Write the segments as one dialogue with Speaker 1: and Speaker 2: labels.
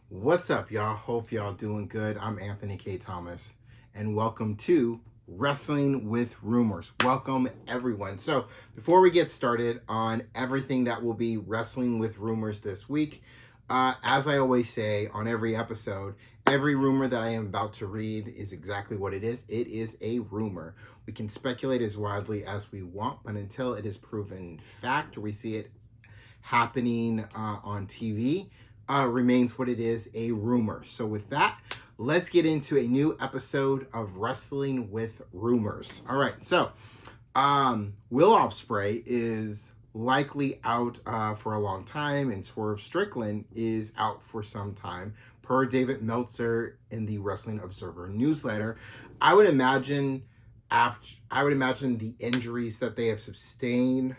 Speaker 1: What's up, y'all? Hope y'all doing good. I'm Anthony K. Thomas, and welcome to Wrestling with Rumors. Welcome, everyone. So, before we get started on everything that will be Wrestling with Rumors this week, as I always say on every episode, every rumor that I am about to read is exactly what it is. It is a rumor. We can speculate as widely as we want, but until it is proven fact or we see it happening on TV, remains what it is, a rumor. So with that, let's get into a new episode of Wrestling with Rumors. All right, so Will Ospreay is likely out for a long time, and Swerve Strickland is out for some time, per David Meltzer in the Wrestling Observer newsletter. I would imagine the injuries that they have sustained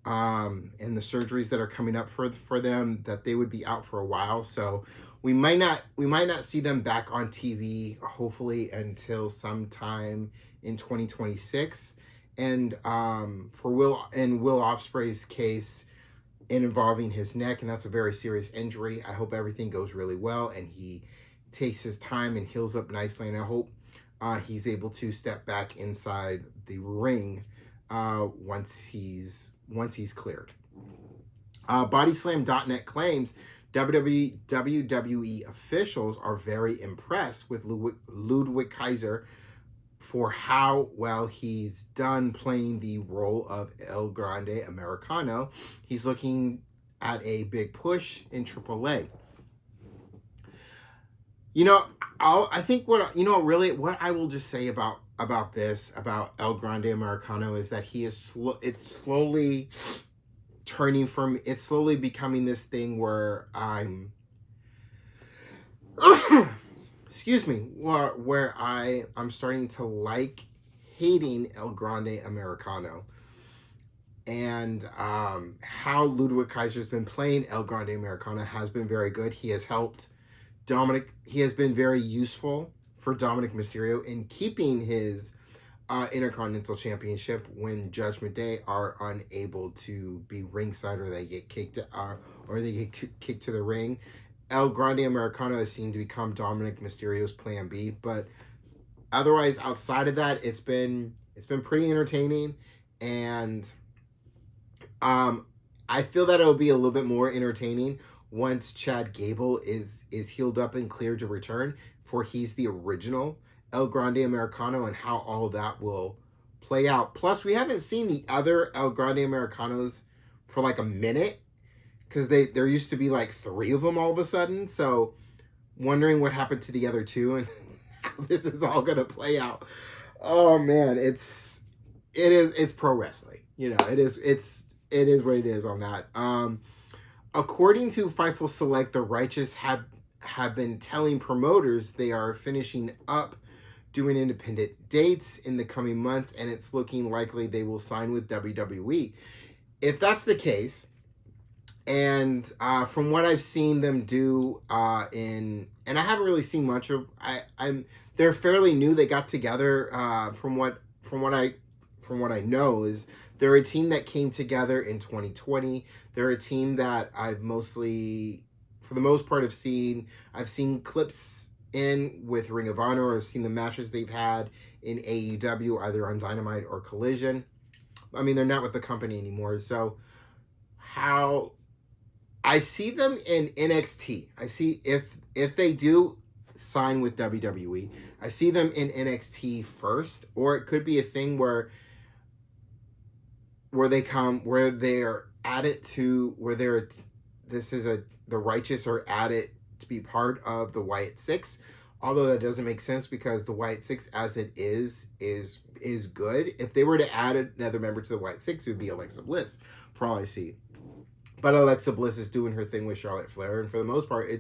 Speaker 1: and the surgeries that are coming up for them, that they would be out for a while. So we might not see them back on TV, hopefully, until sometime in 2026. And for Will Ospreay's case, involving his neck, and that's a very serious injury. I hope everything goes really well and he takes his time and heals up nicely. And I hope he's able to step back inside the ring once he's cleared. Bodyslam.net claims WWE officials are very impressed with Ludwig Kaiser for how well he's done playing the role of El Grande Americano. He's looking at a big push in AAA. I think what I will just say about El Grande Americano is that it's slowly becoming this thing where I'm where I'm starting to like hating El Grande Americano. And how Ludwig Kaiser's been playing El Grande Americano has been very good. He has helped Dominic. He has been very useful for Dominic Mysterio in keeping his Intercontinental Championship when Judgment Day are unable to be ringside, or they get kicked to the ring. El Grande Americano has seemed to become Dominic Mysterio's plan B, but otherwise, outside of that, it's been pretty entertaining, and I feel that it'll be a little bit more entertaining once Chad Gable is healed up and cleared to return, for he's the original El Grande Americano, and how all that will play out. Plus, we haven't seen the other El Grande Americanos for like a minute, because there used to be like 3 of them all of a sudden. So wondering what happened to the other 2 and how this is all gonna play out. Oh man, it's pro wrestling. It is what it is on that. According to Fightful Select, the Righteous have been telling promoters they are finishing up doing independent dates in the coming months, and it's looking likely they will sign with WWE. If that's the case, and from what I've seen them do and I haven't really seen much of, they're fairly new. They got together. From what I know is they're a team that came together in 2020. They're a team that I've mostly, for the most part, I've seen clips in with Ring of Honor, or I've seen the matches they've had in AEW, either on Dynamite or Collision. I mean, they're not with the company anymore. So how I see them in NXT. I see if they do sign with WWE, I see them in NXT first, or it could be a thing where they're added to, the Righteous are added to be part of the Wyatt Six. Although that doesn't make sense, because the Wyatt Six as it is good. If they were to add another member to the Wyatt Six, it would be Alexa Bliss, for all I see. But Alexa Bliss is doing her thing with Charlotte Flair, and for the most part,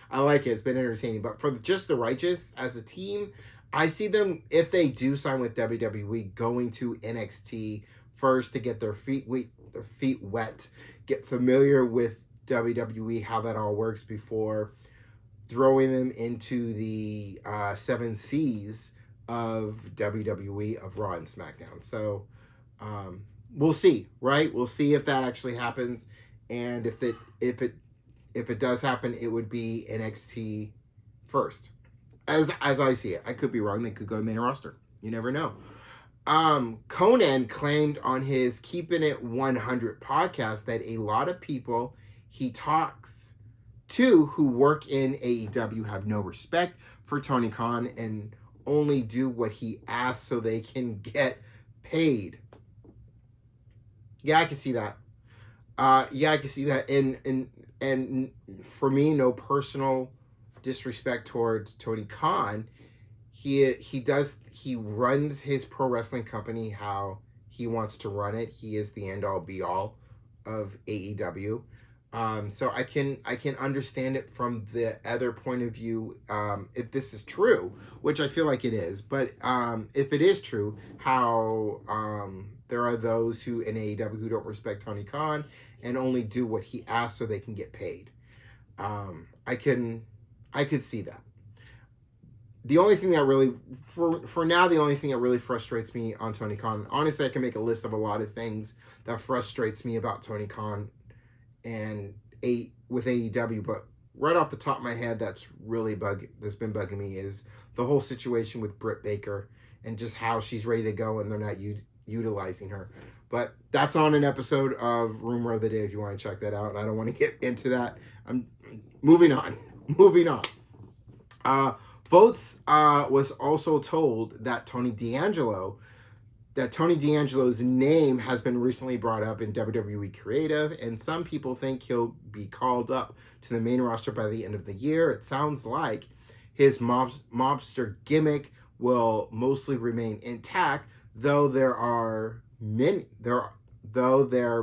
Speaker 1: I like it. It's been entertaining. But for just the Righteous as a team, I see them, if they do sign with WWE, going to NXT first to get their feet wet, get familiar with WWE, how that all works, before throwing them into the 7 C's of WWE, of Raw and SmackDown. So we'll see, right? We'll see if that actually happens, and if it if it does happen, it would be NXT first. As I see it. I could be wrong. They could go to main roster. You never know. Conan claimed on his Keeping It 100 podcast that a lot of people he talks to who work in AEW have no respect for Tony Khan and only do what he asks so they can get paid. Yeah, I can see that. Yeah, I can see that. And for me, no personal disrespect towards Tony Khan. He runs his pro wrestling company how he wants to run it. He is the end all be all of AEW. So I can understand it from the other point of view, if this is true, which I feel like it is. But if it is true, how there are those who in AEW who don't respect Tony Khan and only do what he asks so they can get paid. I could see that. The only thing that really, for now, the only thing that really frustrates me on Tony Khan, honestly, I can make a list of a lot of things that frustrates me about Tony Khan and with AEW, but right off the top of my head, that's been bugging me is the whole situation with Britt Baker and just how she's ready to go and they're not utilizing her. But that's on an episode of Rumor of the Day if you want to check that out, and I don't want to get into that. I'm moving on. Votes was also told that Tony D'Angelo's name has been recently brought up in WWE Creative, and some people think he'll be called up to the main roster by the end of the year. It sounds like his mobster gimmick will mostly remain intact, though there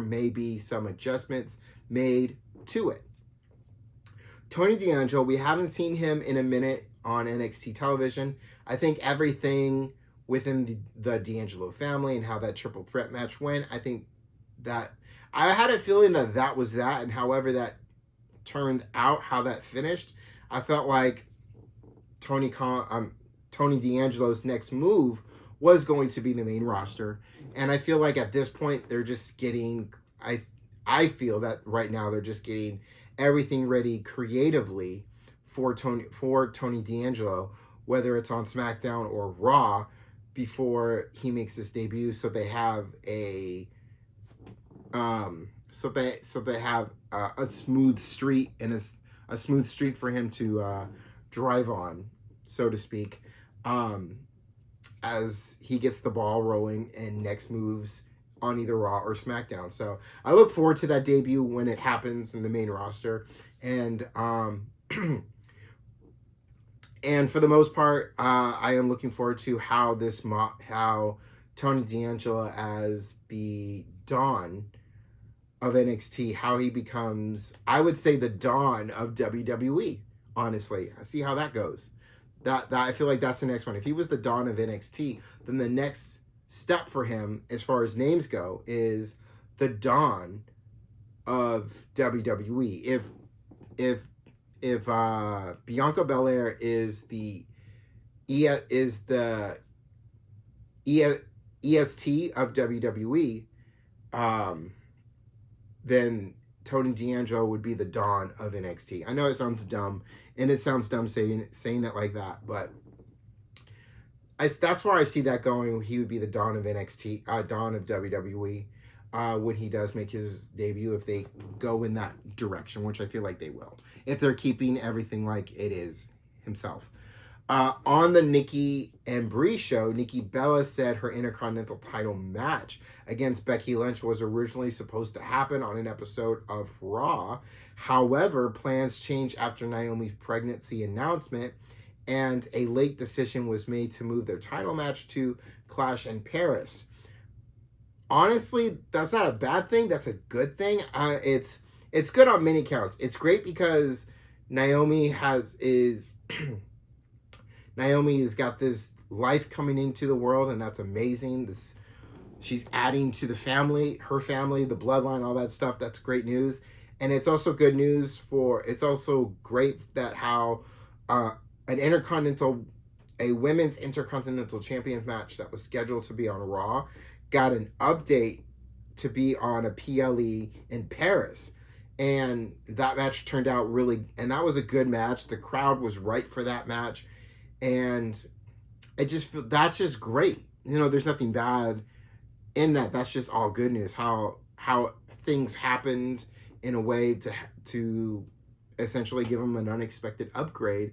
Speaker 1: may be some adjustments made to it. Tony D'Angelo, we haven't seen him in a minute on NXT television. I think everything within the D'Angelo family and how that triple threat match went, I think that I had a feeling that was that, and however that turned out, how that finished, I felt like Tony D'Angelo's next move was going to be the main roster, and I feel like at this point they're just getting I feel that right now they're just getting everything ready creatively for Tony D'Angelo, whether it's on SmackDown or Raw, before he makes his debut, so they have a smooth street and a smooth street for him to drive on, so to speak, as he gets the ball rolling and next moves on either Raw or SmackDown. So I look forward to that debut when it happens in the main roster, and and for the most part, I am looking forward to how Tony D'Angelo as the Dawn of NXT, how he becomes, I would say, the Dawn of WWE. Honestly, I see how that goes. That I feel like that's the next one. If he was the Dawn of NXT, then the next step for him, as far as names go, is the Dawn of WWE. If Bianca Belair is the EST of WWE, then Tony D'Angelo would be the Dawn of NXT. I know it sounds dumb, and it sounds dumb saying it like that, but that's where I see that going. He would be the Dawn of NXT, Dawn of WWE, when he does make his debut, if they go in that direction, which I feel like they will, if they're keeping everything like it is himself. On the Nikki and Brie show, Nikki Bella said her Intercontinental title match against Becky Lynch was originally supposed to happen on an episode of Raw. However, plans changed after Naomi's pregnancy announcement, and a late decision was made to move their title match to Clash in Paris. Honestly, that's not a bad thing. That's a good thing. It's good on many counts. It's great because Naomi has got this life coming into the world, and that's amazing. She's adding to the family, her family, the bloodline, all that stuff. That's great news. And it's also good news it's also great that how a women's Intercontinental Champions match that was scheduled to be on Raw got an update to be on a PLE in Paris. And that match turned out and that was a good match. The crowd was right for that match. And that's just great. There's nothing bad in that. That's just all good news. How things happened in a way to essentially give them an unexpected upgrade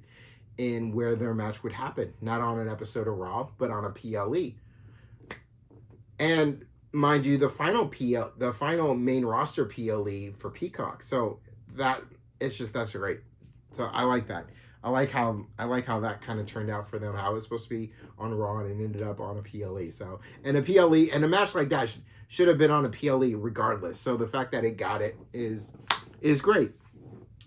Speaker 1: in where their match would happen, not on an episode of Raw, but on a PLE. And mind you, the final main roster PLE for Peacock. So that's great. So I like that. I like how that kind of turned out for them. How it was supposed to be on Raw and it ended up on a PLE. So and a PLE and a match like that should have been on a PLE regardless. So the fact that it got it is great.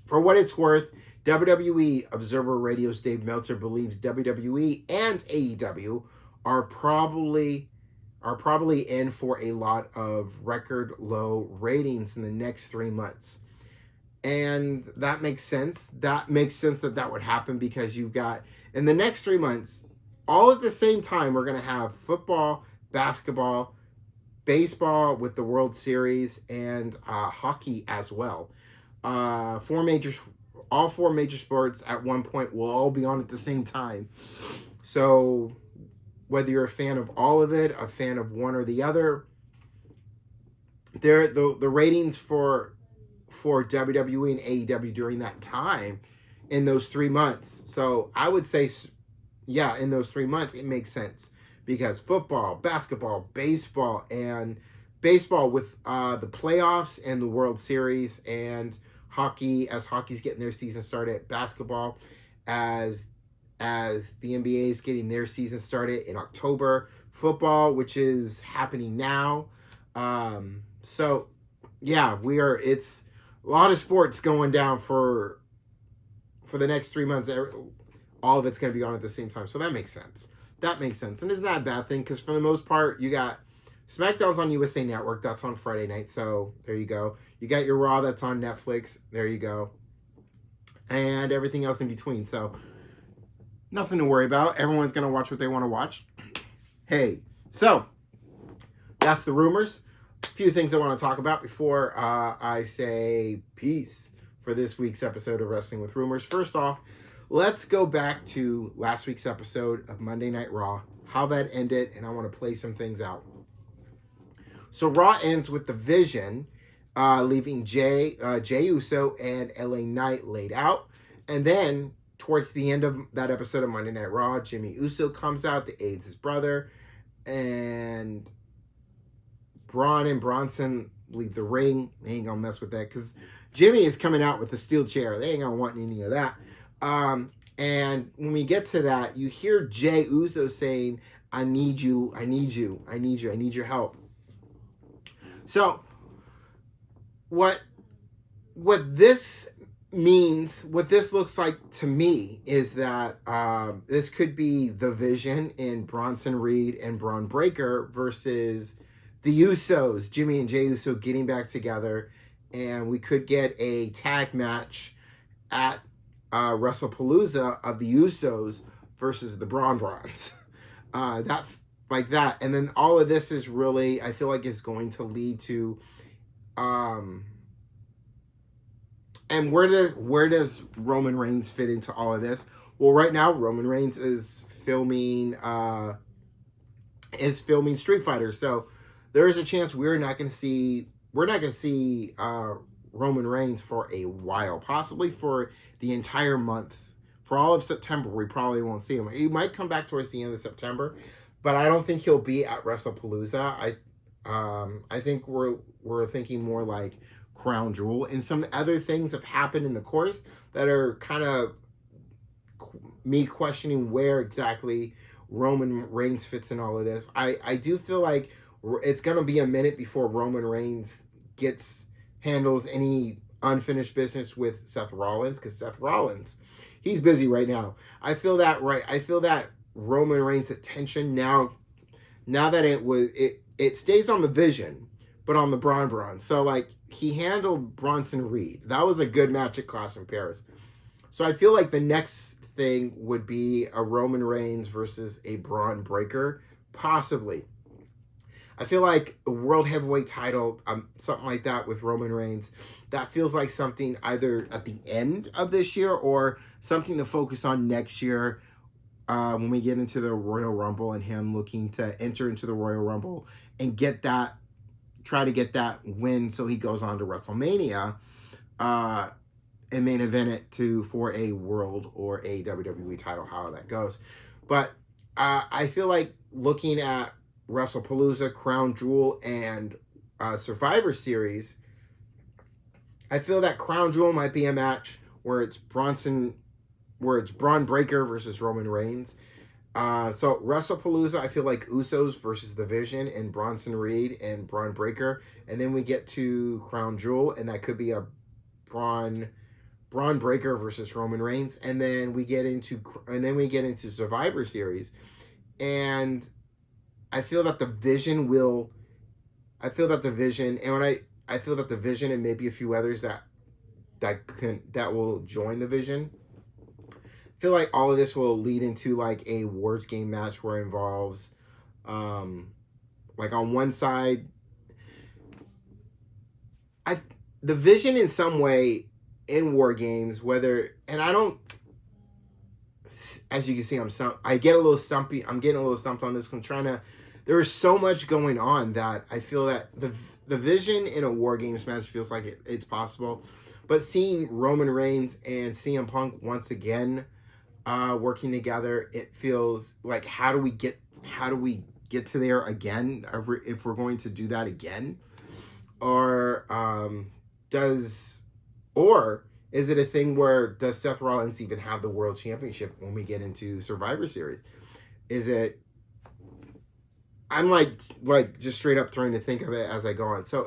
Speaker 1: For what it's worth, WWE Observer Radio's Dave Meltzer believes WWE and AEW are probably in for a lot of record low ratings in the next 3 months. And that makes sense. That makes sense that would happen because you've got, in the next 3 months, all at the same time, we're going to have football, basketball, baseball with the World Series, and hockey as well. All four major sports at one point will all be on at the same time. So whether you're a fan of all of it, a fan of one or the other, the ratings for WWE and AEW during that time in those 3 months. So I would say, yeah, in those 3 months, it makes sense because football, basketball, baseball with the playoffs and the World Series, and hockey as hockey's getting their season started, basketball as the NBA is getting their season started in October, football, which is happening now. So yeah, it's a lot of sports going down for the next 3 months. All of it's going to be on at the same time. So that makes sense. And it's not a bad thing because for the most part, you got SmackDown's on USA Network. That's on Friday night. So there you go. You got your Raw that's on Netflix. There you go. And everything else in between. So nothing to worry about. Everyone's going to watch what they want to watch. Hey, so that's the rumors. A few things I want to talk about before I say peace for this week's episode of Wrestling with Rumors. First off, let's go back to last week's episode of Monday Night Raw, how that ended, and I want to play some things out. So Raw ends with the Vision leaving Jey Uso and LA Knight laid out. And then towards the end of that episode of Monday Night Raw, Jimmy Uso comes out to aid his brother, and Braun and Bronson leave the ring. They ain't gonna mess with that because Jimmy is coming out with a steel chair. They ain't gonna want any of that. And when we get to that, you hear Jey Uso saying, I need you, I need your help. So what this means, what this looks like to me is that this could be the Vision in Bronson Reed and Braun Breaker versus the Usos, Jimmy and Jey Uso getting back together, and we could get a tag match at Wrestlepalooza of the Usos versus the Brawns. And then all of this is really, I feel like, is going to lead to and where does Roman Reigns fit into all of this? Well, right now Roman Reigns is filming Street Fighter, so there is a chance we're not going to see Roman Reigns for a while, possibly for the entire month. For all of September, we probably won't see him. He might come back towards the end of September, but I don't think he'll be at Wrestlepalooza. I think we're thinking more like Crown Jewel, and some other things have happened in the course that are kind of me questioning where exactly Roman Reigns fits in all of this. I do feel like it's going to be a minute before Roman Reigns handles any unfinished business with Seth Rollins, because Seth Rollins, he's busy right now. I feel that Roman Reigns' attention now that it stays on the Vision, but on the Braun. So like, he handled Bronson Reed. That was a good match at Clash in Paris. So I feel like the next thing would be a Roman Reigns versus a Braun Breaker, possibly. I feel like a world heavyweight title, something like that with Roman Reigns, that feels like something either at the end of this year or something to focus on next year, when we get into the Royal Rumble and him looking to enter into the Royal Rumble and try to get that win so he goes on to WrestleMania, and main event it for a world or a WWE title, how that goes. But I feel like looking at Wrestlepalooza, Crown Jewel, and Survivor Series, I feel that Crown Jewel might be a match where it's Braun Breaker versus Roman Reigns. So Wrestlepalooza, I feel like Usos versus The Vision and Bronson Reed and Braun Breaker, and then we get to Crown Jewel, and that could be a Braun Breaker versus Roman Reigns, and then we get into Survivor Series, and I feel that the Vision and maybe a few others that will join the Vision. I feel like all of this will lead into like a Words Game match where it involves, like on one side, the Vision in some way in War Games, as you can see, I get a little stumpy. I'm getting a little stumped on this. There is so much going on that I feel that the Vision in a War Games match feels like it's possible, but seeing Roman Reigns and CM Punk once again working together, it feels like how do we get to there again if we're going to do that again, or is it a thing where does Seth Rollins even have the world championship when we get into Survivor Series? I'm like just straight up trying to think of it as I go on. So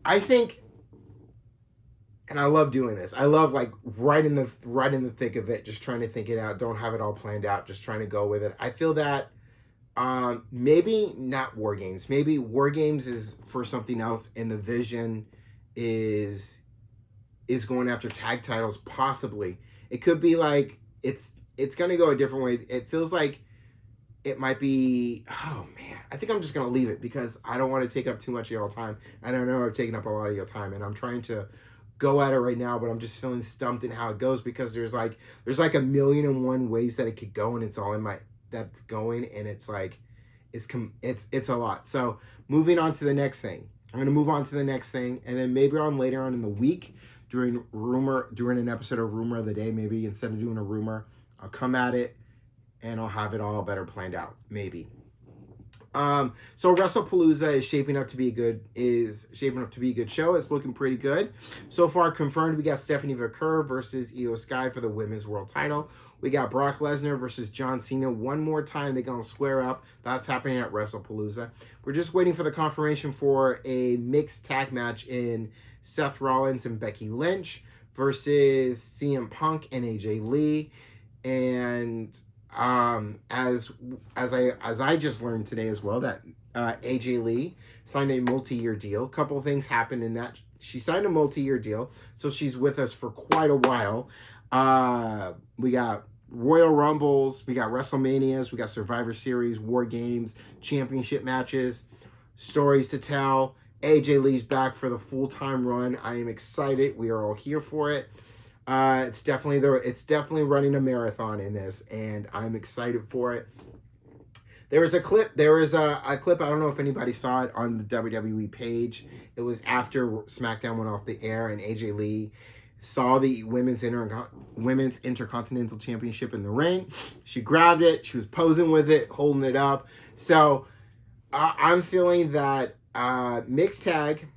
Speaker 1: I think, and I love doing this. I love like right in the thick of it, just trying to think it out. Don't have it all planned out, just trying to go with it. I feel that maybe not War Games. Maybe War Games is for something else, and the Vision is going after tag titles. Possibly, it could be like it's gonna go a different way. It feels like it might be. Oh man, I think I'm just gonna leave it because I don't want to take up too much of your time. I don't know I've taken up a lot of your time, and I'm trying to go at it right now, but I'm just feeling stumped in how it goes because there's like a million and one ways that it could go, and it's all in that's going, and it's like it's a lot. So moving on to the next thing. I'm gonna move on to the next thing, and then maybe later on in the week during an episode of Rumor of the Day, maybe instead of doing a rumor, I'll come at it and I'll have it all better planned out. Maybe. So Wrestlepalooza is shaping up to be a good show. It's looking pretty good. So far confirmed, we got Stephanie Vaquer versus Io Sky for the women's world title. We got Brock Lesnar versus John Cena one more time. They're going to square up. That's happening at Wrestlepalooza. We're just waiting for the confirmation for a mixed tag match in Seth Rollins and Becky Lynch versus CM Punk and AJ Lee. And as I just learned today as well, that AJ Lee signed a multi-year deal. A couple of things happened in that. She signed a multi-year deal, so she's with us for quite a while. We got Royal Rumbles, we got WrestleManias, we got Survivor Series, War Games, championship matches, stories to tell. AJ Lee's back for the full-time run. I am excited. We are all here for it. It's definitely running a marathon in this, and I'm excited for it. There is a clip. I don't know if anybody saw it on the WWE page. It was after SmackDown went off the air, and AJ Lee saw the women's Intercontinental Championship in the ring. She grabbed it. She was posing with it, holding it up. So I'm feeling that mixed tag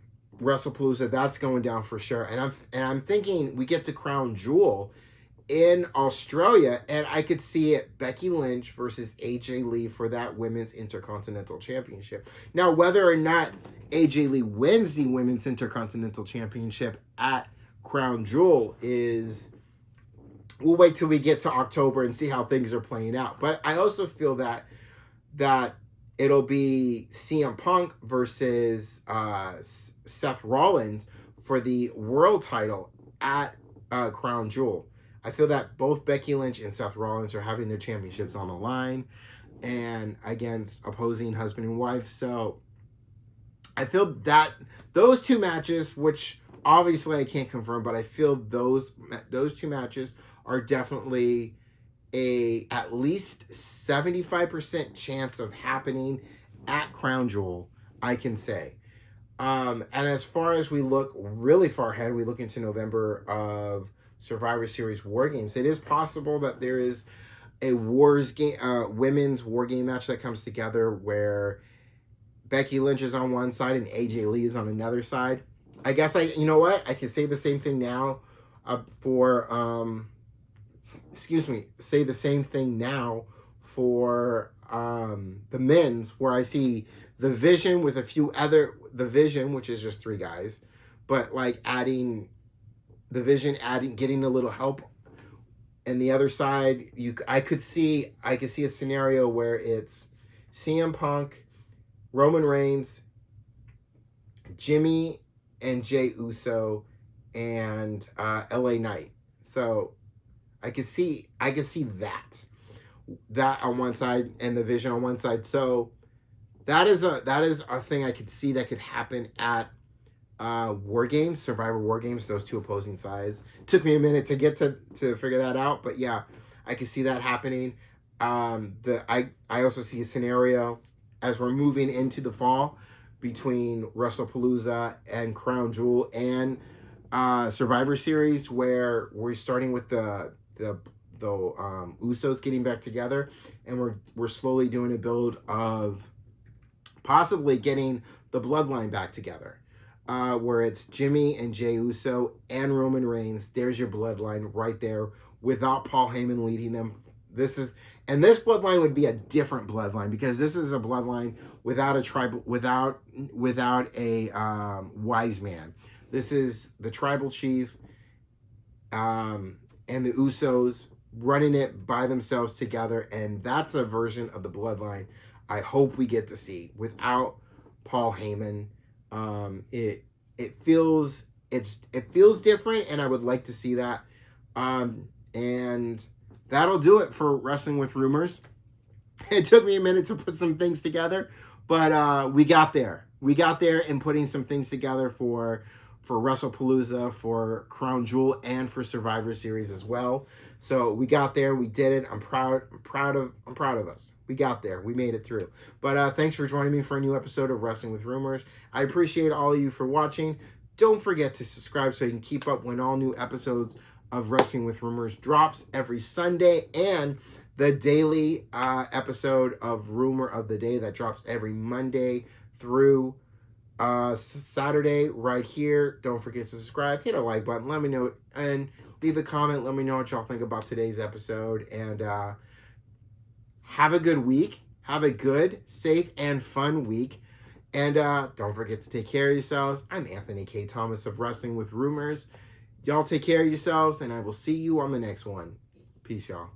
Speaker 1: Wrestlepalooza, that's going down for sure. And I'm thinking we get to Crown Jewel in Australia, and I could see it Becky Lynch versus AJ Lee for that women's Intercontinental Championship. Now, whether or not AJ Lee wins the women's Intercontinental Championship at Crown Jewel we'll wait till we get to October and see how things are playing out. But I also feel that it'll be CM Punk versus Seth Rollins for the world title at Crown Jewel. I feel that both Becky Lynch and Seth Rollins are having their championships on the line. and against opposing husband and wife. So I feel that those two matches, which obviously I can't confirm, but I feel those two matches are definitely a at least 75% chance of happening at Crown Jewel, I can say. And as far as we look really far ahead, we look into November of Survivor Series War Games. It is possible that there is a women's War Game match that comes together where Becky Lynch is on one side and AJ Lee is on another side. I guess you know what? I can say the same thing now say the same thing now for the men's, where I see the Vision with the Vision, which is just 3 guys, but like getting a little help. And the other side, I could see a scenario where it's CM Punk, Roman Reigns, Jimmy and Jey Uso, and LA Knight. So I could see that on one side and the Vision on one side. So that is a thing I could see that could happen at War Games, Survivor War Games, those two opposing sides. It took me a minute to get to figure that out, but yeah, I could see that happening. I also see a scenario as we're moving into the fall between Wrestlepalooza and Crown Jewel and Survivor Series, where we're starting with the Usos getting back together, and we're slowly doing a build of possibly getting the Bloodline back together, where it's Jimmy and Jey Uso and Roman Reigns. There's your Bloodline right there, without Paul Heyman leading them. This Bloodline would be a different Bloodline, because this is a Bloodline without a tribal, without a wise man. This is the tribal chief and the Usos running it by themselves together, and that's a version of the Bloodline I hope we get to see without Paul Heyman. It feels different, and I would like to see that. And that'll do it for Wrestling with Rumors. It took me a minute to put some things together, but we got there. We got there in putting some things together for Wrestlepalooza, for Crown Jewel, and for Survivor Series as well. So we got there. We did it. I'm proud of us. We got there. We made it through. But thanks for joining me for a new episode of Wrestling with Rumors. I appreciate all of you for watching. Don't forget to subscribe so you can keep up when all new episodes of Wrestling with Rumors drops every Sunday, and the daily episode of Rumor of the Day that drops every Monday through Saturday right here. Don't forget to subscribe, hit a like button, let me know, and leave a comment. Let me know what y'all think about today's episode, and have a good week. Have a good, safe, and fun week. And don't forget to take care of yourselves. I'm Anthony K. Thomas of Wrestling with Rumors. Y'all take care of yourselves, and I will see you on the next one. Peace, y'all.